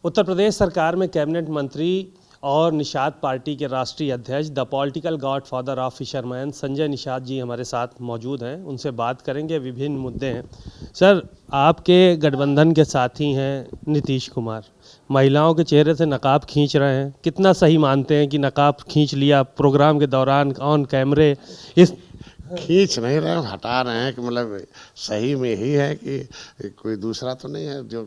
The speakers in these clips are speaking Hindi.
उत्तर प्रदेश सरकार में कैबिनेट मंत्री और निषाद पार्टी के राष्ट्रीय अध्यक्ष the political godfather of fisherman Sanjay Nishad ji हमारे साथ मौजूद हैं। उनसे बात करेंगे, विभिन्न मुद्दे हैं। सर, आपके गठबंधन के साथी हैं नीतीश कुमार, महिलाओं के चेहरे से नकाब खींच रहे हैं। कितना सही मानते हैं कि नकाब खींच लिया प्रोग्राम के दौरान ऑन कैमरे? इस खींच नहीं रहे, हटा रहे हैं कि मतलब सही में ही है कि कोई दूसरा तो नहीं है। जो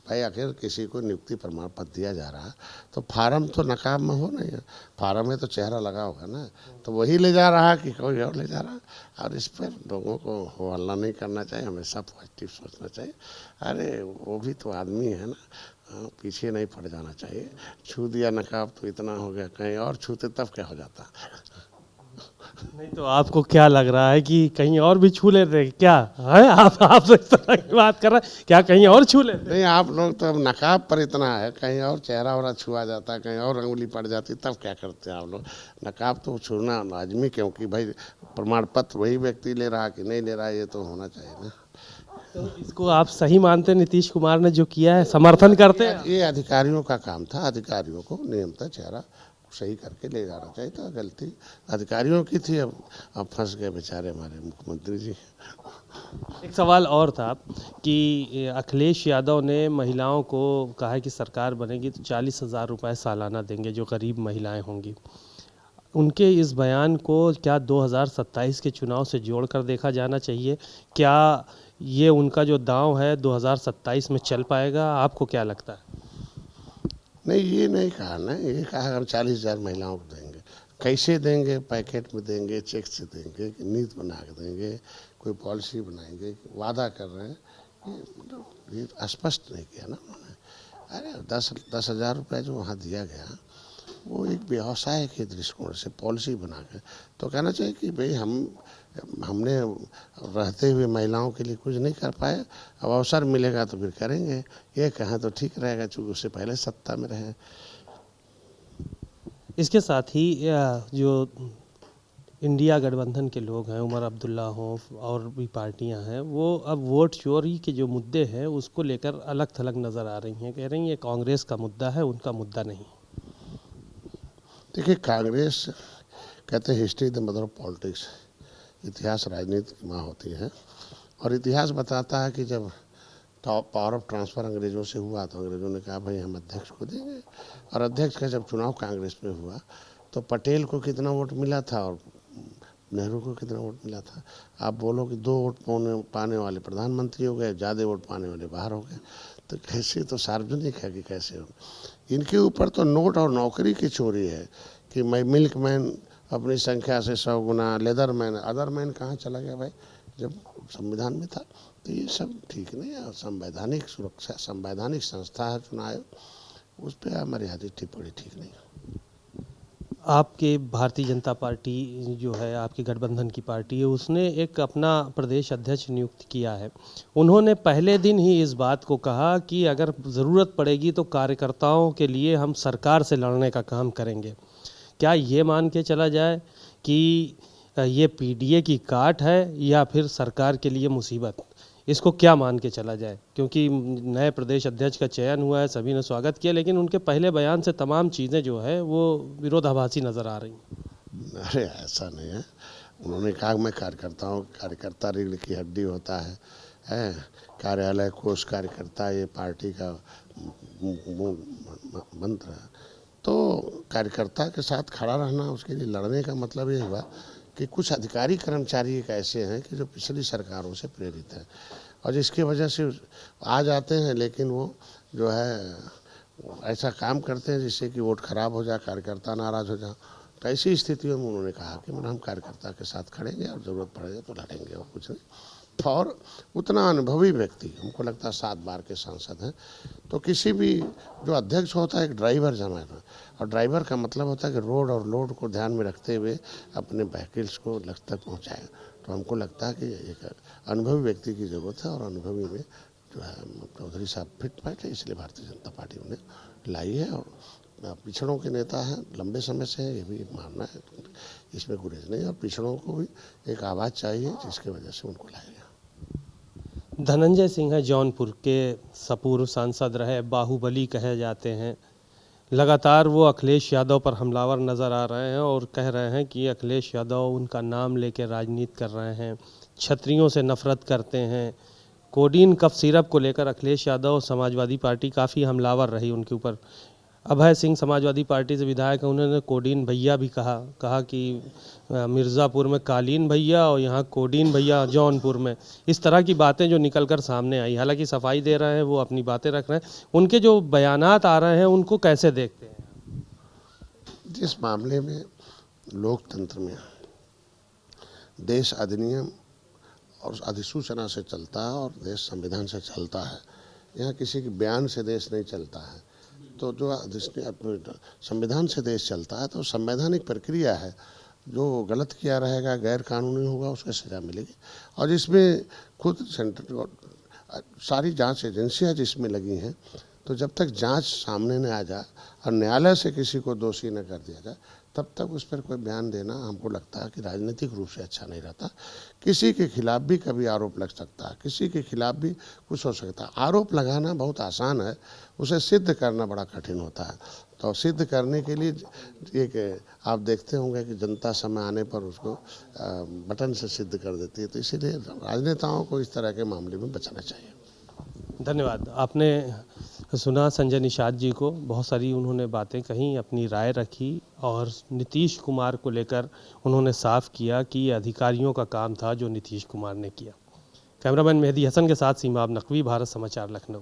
भाई आखिर किसी को नियुक्ति प्रमाण पत्र दिया जा रहा है तो फार्म तो नकाब में हो नहीं है, फार्म में तो चेहरा लगा होगा ना, तो वही ले जा रहा है कि कोई और ले जा रहा है। और इस पर लोगों को हो हल्ला नहीं करना चाहिए, हमेशा पॉजिटिव सोचना चाहिए। अरे वो भी तो आदमी है ना, पीछे नहीं पड़ जाना चाहिए। छू दिया नकाब तो इतना हो गया, कहीं और छूते तब क्या हो जाता। नहीं तो आपको क्या लग रहा है कि कहीं और भी छू लेते क्या है? आप तो इस तरह की बात कर रहे हैं, क्या कहीं और छू लेते? नहीं, आप लोग तो अब नकाब पर इतना है, कहीं और चेहरा वरा छुआ जाता है, कहीं और अंगुली पड़ जाती, तब क्या करते हैं आप लोग? नकाब तो छूना लाजमी, क्योंकि भाई प्रमाण पत्र वही व्यक्ति ले रहा कि नहीं ले रहा, ये तो होना चाहिए ना। तो इसको आप सही मानते हैं? नीतीश कुमार ने जो किया है समर्थन करते हैं? ये अधिकारियों का काम था, अधिकारियों को नियमतः चेहरा सही करके ले जाना चाहिए था। गलती अधिकारियों की थी, अब फंस गए बेचारे हमारे मुख्यमंत्री जी। एक सवाल और था कि अखिलेश यादव ने महिलाओं को कहा है कि सरकार बनेगी तो 40,000 रुपये सालाना देंगे जो गरीब महिलाएं होंगी। उनके इस बयान को क्या 2027 के चुनाव से जोड़कर देखा जाना चाहिए? क्या ये उनका जो दांव है 2027 में चल पाएगा? आपको क्या लगता है? नहीं, ये नहीं कहा ना, ये कहा हम 40,000 महिलाओं को देंगे। कैसे देंगे? पैकेट में देंगे, चेक से देंगे, कि नीति बना के देंगे, कोई पॉलिसी बनाएंगे, वादा कर रहे हैं? ये स्पष्ट नहीं किया ना उन्होंने। अरे 10,000 रुपये जो वहाँ दिया गया वो एक व्यवसाय के दृष्टिकोण से पॉलिसी बना के तो कहना चाहिए कि भाई हमने रहते हुए महिलाओं के लिए कुछ नहीं कर पाए, अब अवसर मिलेगा तो फिर करेंगे। ये कहें तो ठीक रहेगा, चूँकि उससे पहले सत्ता में रहे। इसके साथ ही जो इंडिया गठबंधन के लोग हैं, उमर अब्दुल्ला हों और भी पार्टियां हैं, वो अब वोट चोरी के जो मुद्दे हैं उसको लेकर अलग थलग नज़र आ रही हैं। कह रही हैं ये कांग्रेस का मुद्दा है, उनका मुद्दा नहीं। देखिए, कांग्रेस कहते हैं history the mother of politics, इतिहास राजनीति की माँ होती है। और इतिहास बताता है कि जब पावर ऑफ ट्रांसफ़र अंग्रेज़ों से हुआ तो अंग्रेज़ों ने कहा भाई हम अध्यक्ष को देंगे। और अध्यक्ष का जब चुनाव कांग्रेस में हुआ तो पटेल को कितना वोट मिला था और नेहरू को कितना वोट मिला था? आप बोलो कि 2 वोट पाने वाले प्रधानमंत्री हो गए, ज़्यादा वोट पाने वाले बाहर हो गए। तो कैसे, तो सार्वजनिक है कि कैसे हो? इनके ऊपर तो नोट और नौकरी की चोरी है कि मैं मिल्कमैन अपनी संख्या से 100 गुना, लेदरमैन, अदरमैन कहाँ चला गया भाई जब संविधान में था? तो ये सब ठीक नहीं है। संवैधानिक सुरक्षा, संवैधानिक संस्था है चुनाव आयोग, उस पर हमारी हाजिर टिप्पणी ठीक नहीं है। आपके भारतीय जनता पार्टी जो है, आपकी गठबंधन की पार्टी है, उसने एक अपना प्रदेश अध्यक्ष नियुक्त किया है। उन्होंने पहले दिन ही इस बात को कहा कि अगर ज़रूरत पड़ेगी तो कार्यकर्ताओं के लिए हम सरकार से लड़ने का काम करेंगे। क्या ये मान के चला जाए कि ये पीडीए की काट है या फिर सरकार के लिए मुसीबत? इसको क्या मान के चला जाए? क्योंकि नए प्रदेश अध्यक्ष का चयन हुआ है, सभी ने स्वागत किया, लेकिन उनके पहले बयान से तमाम चीज़ें जो है वो विरोधाभासी नज़र आ रही हैं। अरे ऐसा नहीं है। उन्होंने कहा मैं कार्यकर्ता रीढ़ की हड्डी होता है, कार्यालय कोष कार्यकर्ता ये पार्टी का मंत्र है। तो कार्यकर्ता के साथ खड़ा रहना, उसके लिए लड़ने का मतलब ये हुआ कि कुछ अधिकारी कर्मचारी एक ऐसे हैं कि जो पिछली सरकारों से प्रेरित हैं और जिसकी वजह से आ जाते हैं, लेकिन वो जो है ऐसा काम करते हैं जिससे कि वोट खराब हो जाए, कार्यकर्ता नाराज़ हो जाए। तो ऐसी स्थितियों में उन्होंने कहा कि मतलब हम कार्यकर्ता के साथ खड़ेंगे और ज़रूरत पड़ेगा तो लड़ेंगे और कुछ नहीं। और उतना अनुभवी व्यक्ति, हमको लगता है 7 बार के सांसद हैं, तो किसी भी जो अध्यक्ष होता है एक ड्राइवर जमाना, और ड्राइवर का मतलब होता है कि रोड और लोड को ध्यान में रखते हुए अपने व्हीकल्स को लक्ष्य तक पहुँचाएगा। तो हमको लगता है कि एक अनुभवी व्यक्ति की ज़रूरत है और अनुभवी में जो है चौधरी साहब फिट बैठे, इसलिए भारतीय जनता पार्टी उन्हें लाई है। और पिछड़ों के नेता हैं, लंबे समय से है, ये भी मानना है, इसमें गुरेज नहीं। और पिछड़ों को भी एक आवाज़ चाहिए जिसकी वजह से उनको लाया गया। धनंजय सिंह है जौनपुर के सपूर्व सांसद रहे, बाहुबली कहे जाते हैं। लगातार वो अखिलेश यादव पर हमलावर नज़र आ रहे हैं और कह रहे हैं कि अखिलेश यादव उनका नाम लेकर राजनीति कर रहे हैं, छतरियों से नफरत करते हैं। कोडीन कफ सिरप को लेकर अखिलेश यादव और समाजवादी पार्टी काफ़ी हमलावर रही उनके ऊपर। अभय सिंह समाजवादी पार्टी से विधायक हैं, उन्होंने कोडीन भैया भी कहा कि मिर्ज़ापुर में कालीन भैया और यहाँ कोडीन भैया जौनपुर में। इस तरह की बातें जो निकल कर सामने आई, हालांकि सफाई दे रहे हैं, वो अपनी बातें रख रहे हैं। उनके जो बयानात आ रहे हैं उनको कैसे देखते हैं? जिस मामले में लोकतंत्र में देश अधिनियम और अधिसूचना से चलता है और देश संविधान से चलता है, यहाँ किसी के बयान से देश नहीं चलता है। तो जो संविधान से देश चलता है तो संवैधानिक प्रक्रिया है, जो गलत किया रहेगा, गैर कानूनी होगा, उसको सज़ा मिलेगी। और जिसमें खुद सेंटर सारी जांच एजेंसियां जिसमें लगी हैं, तो जब तक जांच सामने न आ जाए और न्यायालय से किसी को दोषी न कर दिया जाए, तब तक उस पर कोई बयान देना हमको लगता है कि राजनीतिक रूप से अच्छा नहीं रहता। किसी के खिलाफ भी कभी आरोप लग सकता है, किसी के खिलाफ भी कुछ हो सकता है। आरोप लगाना बहुत आसान है, उसे सिद्ध करना बड़ा कठिन होता है। तो सिद्ध करने के लिए एक आप देखते होंगे कि जनता समय आने पर उसको बटन से सिद्ध कर देती है। तो इसीलिए राजनेताओं को इस तरह के मामले में बचना चाहिए। धन्यवाद। आपने सुना संजय निषाद जी को, बहुत सारी उन्होंने बातें कहीं, अपनी राय रखी और नीतीश कुमार को लेकर उन्होंने साफ किया कि ये अधिकारियों का काम था जो नीतीश कुमार ने किया। कैमरामैन मेहदी हसन के साथ सीमाब नकवी, भारत समाचार, लखनऊ।